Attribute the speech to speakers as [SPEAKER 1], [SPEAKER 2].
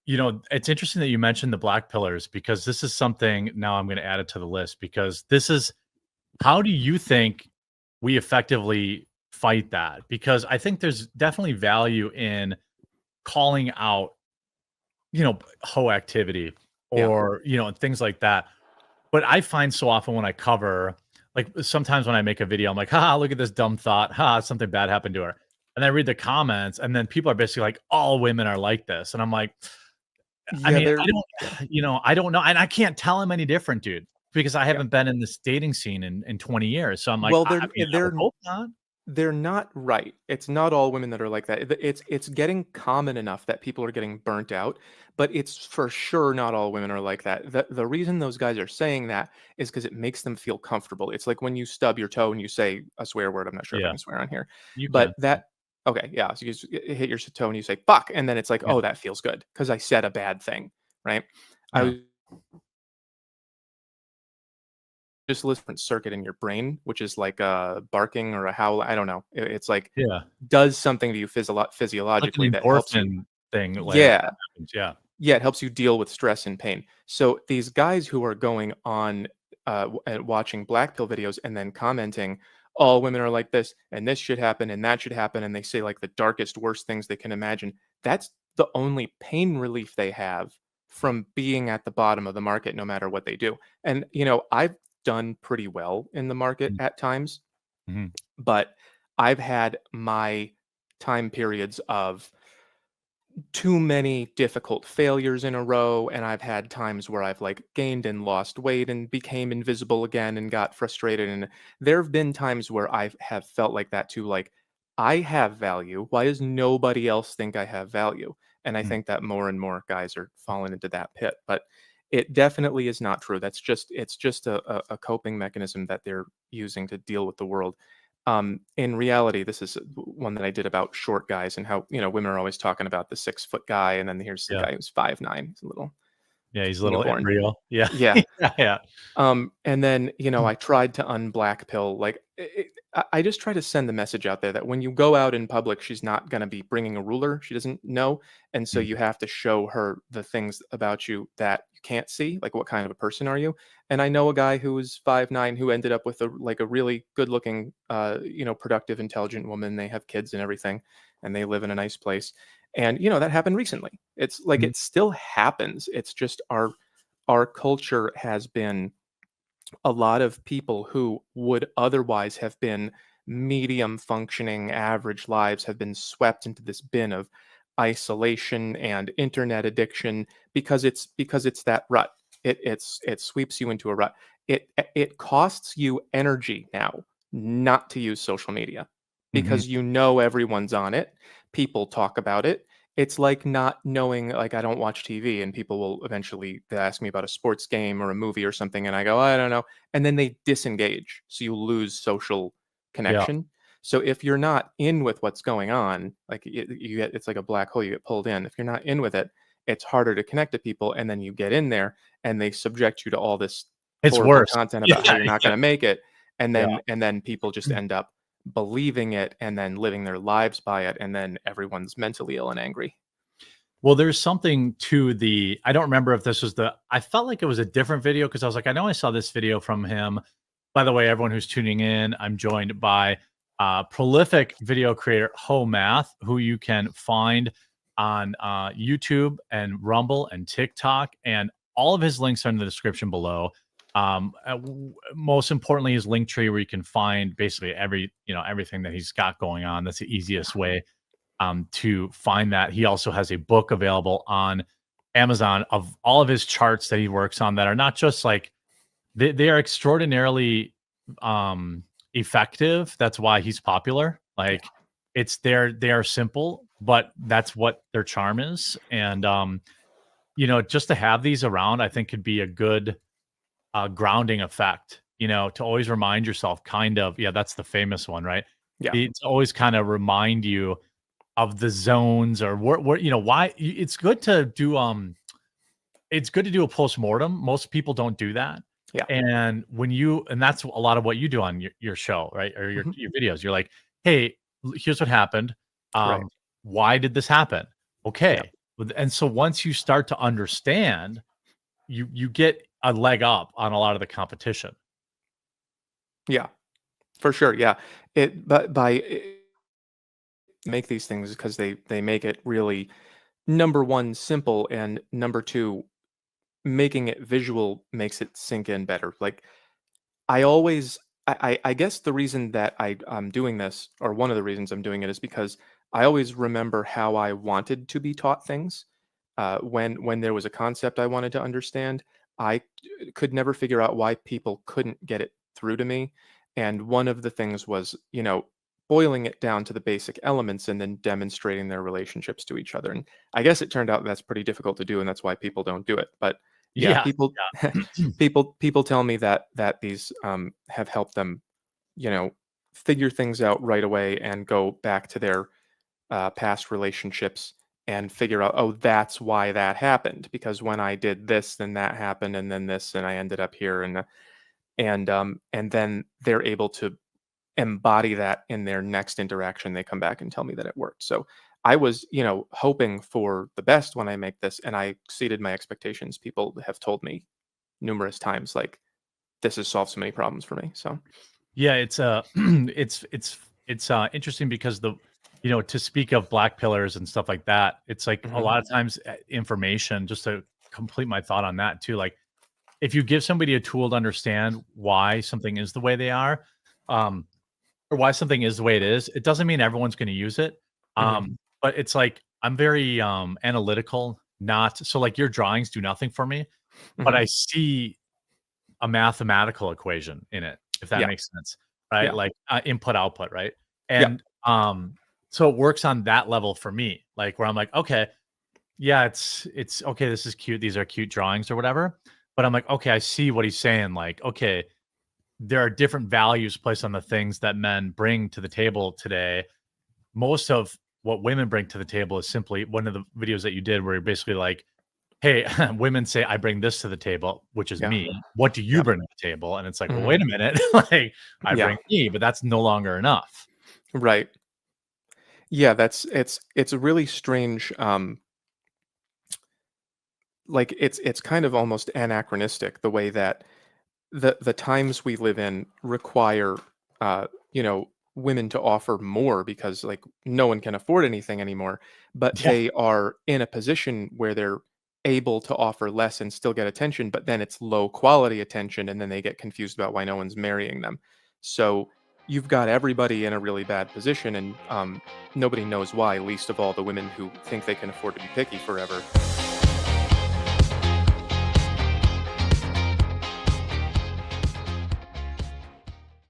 [SPEAKER 1] It's interesting that you mentioned the black pillars because this is something now I'm going to add it to the list because this is how do you think we effectively fight that? Because I think there's definitely value in calling out, hoe activity
[SPEAKER 2] Yeah.
[SPEAKER 1] or, things like that. But I find so often when I cover, like sometimes when I make a video, I'm like, ha, look at this dumb thought. Ha, something bad happened to her. And I read the comments, and then people are basically like, all women are like this. And I'm like, I
[SPEAKER 2] Yeah,
[SPEAKER 1] mean,
[SPEAKER 2] they're
[SPEAKER 1] I don't, I don't know. And I can't tell him any different, dude, because I
[SPEAKER 2] yeah.
[SPEAKER 1] haven't been in this dating scene in 20 years. So I'm like,
[SPEAKER 2] Well,
[SPEAKER 1] I would hope not.
[SPEAKER 2] they're not right. It's not all women that are like that. It's getting common enough that people are getting burnt out, but it's for sure not all women are like that. The reason those guys are saying that is because it makes them feel comfortable. It's like when you stub your toe and you say a swear word. I'm not sure if I
[SPEAKER 1] Yeah,
[SPEAKER 2] can swear on here,
[SPEAKER 1] you
[SPEAKER 2] but
[SPEAKER 1] can.
[SPEAKER 2] that okay, yeah. So you just hit your toe and you say fuck, and then it's like,
[SPEAKER 1] Yeah.
[SPEAKER 2] oh, that feels good because I said a bad thing, right? I
[SPEAKER 1] Yeah.
[SPEAKER 2] was just a different circuit in your brain, which is like a barking or a howl. I don't know. It's like
[SPEAKER 1] Yeah.
[SPEAKER 2] does something to you
[SPEAKER 1] Like an
[SPEAKER 2] physiologically that helps you.
[SPEAKER 1] endorphin thing. Like
[SPEAKER 2] Yeah,
[SPEAKER 1] that happens. Yeah.
[SPEAKER 2] yeah, it helps you deal with stress and pain. So these guys who are going on and watching black pill videos and then commenting, all women are like this, and this should happen, and that should happen, and they say like the darkest, worst things they can imagine. That's the only pain relief they have from being at the bottom of the market, no matter what they do. And I've done pretty well in the market
[SPEAKER 1] Mhm.
[SPEAKER 2] at times,
[SPEAKER 1] Mhm.
[SPEAKER 2] but I've had my time periods of too many difficult failures in a row, and I've had times where I've like gained and lost weight and became invisible again and got frustrated, and there have been times where I have felt like that too, like I have value, why does nobody else think I have value? And I
[SPEAKER 1] Mhm.
[SPEAKER 2] think that more and more guys are falling into that pit, but it definitely is not true. It's just a coping mechanism that they're using to deal with the world. In reality, this is one that I did about short guys and how women are always talking about the 6 foot guy, and then here's the
[SPEAKER 1] Yeah.
[SPEAKER 2] guy who's 5'9". He's a little
[SPEAKER 1] Yeah. He's a little
[SPEAKER 2] unicorn.
[SPEAKER 1] embryo. Yeah.
[SPEAKER 2] Yeah.
[SPEAKER 1] Yeah. Yeah.
[SPEAKER 2] And then
[SPEAKER 1] Mm.
[SPEAKER 2] I tried to unblack pill. Like I just try to send the message out there that when you go out in public, she's not going to be bringing a ruler. She doesn't know, and so
[SPEAKER 1] Mm.
[SPEAKER 2] you have to show her the things about you that you can't see. Like what kind of a person are you? And I know a guy who was 5'9" who ended up with a really good looking, productive, intelligent woman. They have kids and everything, and they live in a nice place. And that happened recently. It's like
[SPEAKER 1] Mhm.
[SPEAKER 2] it still happens. It's just our culture has been a lot of people who would otherwise have been medium functioning average lives have been swept into this bin of isolation and internet addiction because it's that rut. It sweeps you into a rut. It costs you energy now not to use social media
[SPEAKER 1] Mhm.
[SPEAKER 2] because everyone's on it. People talk about it. It's like not knowing, like, I don't watch TV, and people will eventually they ask me about a sports game or a movie or something, and I go, I don't know. And then they disengage. So you lose social
[SPEAKER 1] Yeah.
[SPEAKER 2] connection. So if you're not in with what's going on, like you get, it's like a black hole, you get pulled in. If you're not in with it, it's harder to connect to people. And then you get in there and they subject you to all this
[SPEAKER 1] It's
[SPEAKER 2] horrible
[SPEAKER 1] worse.
[SPEAKER 2] content about how
[SPEAKER 1] Yeah.
[SPEAKER 2] you're not
[SPEAKER 1] Yeah.
[SPEAKER 2] going to make it. And
[SPEAKER 1] Yeah.
[SPEAKER 2] then people just end up believing it and then living their lives by it. And then everyone's mentally ill and angry.
[SPEAKER 1] Well, there's something to the I don't remember if this was I felt like it was a different video because I was like, I know I saw this video from him. By the way, everyone who's tuning in, I'm joined by prolific video creator Ho Math, who you can find on YouTube and Rumble and TikTok, and all of his links are in the description below. Most importantly, his link tree where you can find basically everything that he's got going on. That's the
[SPEAKER 2] Yeah.
[SPEAKER 1] easiest way to find that. He also has a book available on Amazon of all of his charts that he works on that are not just like they are extraordinarily effective. That's why he's popular.
[SPEAKER 2] Yeah.
[SPEAKER 1] Like they are simple, but that's what their charm is. And just to have these around, I think could be a good grounding effect, to always remind yourself kind of, yeah, that's the famous one, right?
[SPEAKER 2] Yeah.
[SPEAKER 1] It's always kind of remind you of the zones or where why it's good to do it's good to do a postmortem. Most people don't do that.
[SPEAKER 2] Yeah.
[SPEAKER 1] And that's a lot of what you do on your show, right? Or your
[SPEAKER 2] Mhm.
[SPEAKER 1] your videos. You're like, hey, here's what happened.
[SPEAKER 2] Right.
[SPEAKER 1] Why did this happen?
[SPEAKER 2] Yeah.
[SPEAKER 1] Okay. And so once you start to understand, you get a leg up on a lot of the competition.
[SPEAKER 2] Yeah, for sure. Yeah. But make these things because they make it really, number one, simple, and number two, making it visual makes it sink in better. Like, I always I guess the reason that I'm doing this, or one of the reasons I'm doing it, is because I always remember how I wanted to be taught things. When there was a concept I wanted to understand, I could never figure out why people couldn't get it through to me. And one of the things was, boiling it down to the basic elements and then demonstrating their relationships to each other. And I guess it turned out that's pretty difficult to do, and that's why people don't do it. But yeah,
[SPEAKER 1] Yeah,
[SPEAKER 2] people
[SPEAKER 1] yeah.
[SPEAKER 2] people tell me that these have helped them, you know, figure things out right away and go back to their past relationships and figure out, oh, that's why that happened, because when I did this, then that happened, and then this, and I ended up here, and then they're able to embody that in their next interaction. They come back and tell me that it worked. So I was, hoping for the best when I make this, and I exceeded my expectations. People have told me numerous times, like, this has solved so many problems for me. So,
[SPEAKER 1] Yeah, it's it's interesting because to speak of black pillars and stuff like that, it's like a
[SPEAKER 2] mhm,
[SPEAKER 1] lot of times information, just to complete my thought on that too, like if you give somebody a tool to understand why something is the way they are, um, or why something is the way it is, it doesn't mean everyone's going to use it.
[SPEAKER 2] mhm,
[SPEAKER 1] But it's like I'm very analytical, not so like your drawings do nothing for me, but
[SPEAKER 2] mhm.
[SPEAKER 1] I see a mathematical equation in it, if that
[SPEAKER 2] Yeah,
[SPEAKER 1] makes sense, right?
[SPEAKER 2] yeah,
[SPEAKER 1] Like, input, output, right?
[SPEAKER 2] yeah,
[SPEAKER 1] And, so it works on that level for me, like, where I'm like, "Okay, yeah, it's okay, this is cute, these are cute drawings or whatever," but I'm like, "Okay, I see what he's saying," like, "Okay, there are different values placed on the things that men bring to the table today." Most of what women bring to the table is simply one of the videos that you did where you're basically like, hey, women say, I bring this to the table, which is
[SPEAKER 2] yeah,
[SPEAKER 1] me. What do you
[SPEAKER 2] yeah,
[SPEAKER 1] bring to the table? And it's like, well,
[SPEAKER 2] mhm,
[SPEAKER 1] wait a minute. Like, I
[SPEAKER 2] yeah,
[SPEAKER 1] bring me, but that's no longer enough.
[SPEAKER 2] right. Yeah, it's a really strange, like, it's kind of almost anachronistic the way that the times we live in require, uh, you know, women to offer more because, like, no one can afford anything anymore, but
[SPEAKER 1] Yeah.
[SPEAKER 2] they are in a position where they're able to offer less and still get attention, but then it's low quality attention, and then they get confused about why no one's marrying them. So you've got everybody in a really bad position, and nobody knows why, least of all the women who think they can afford to be picky forever.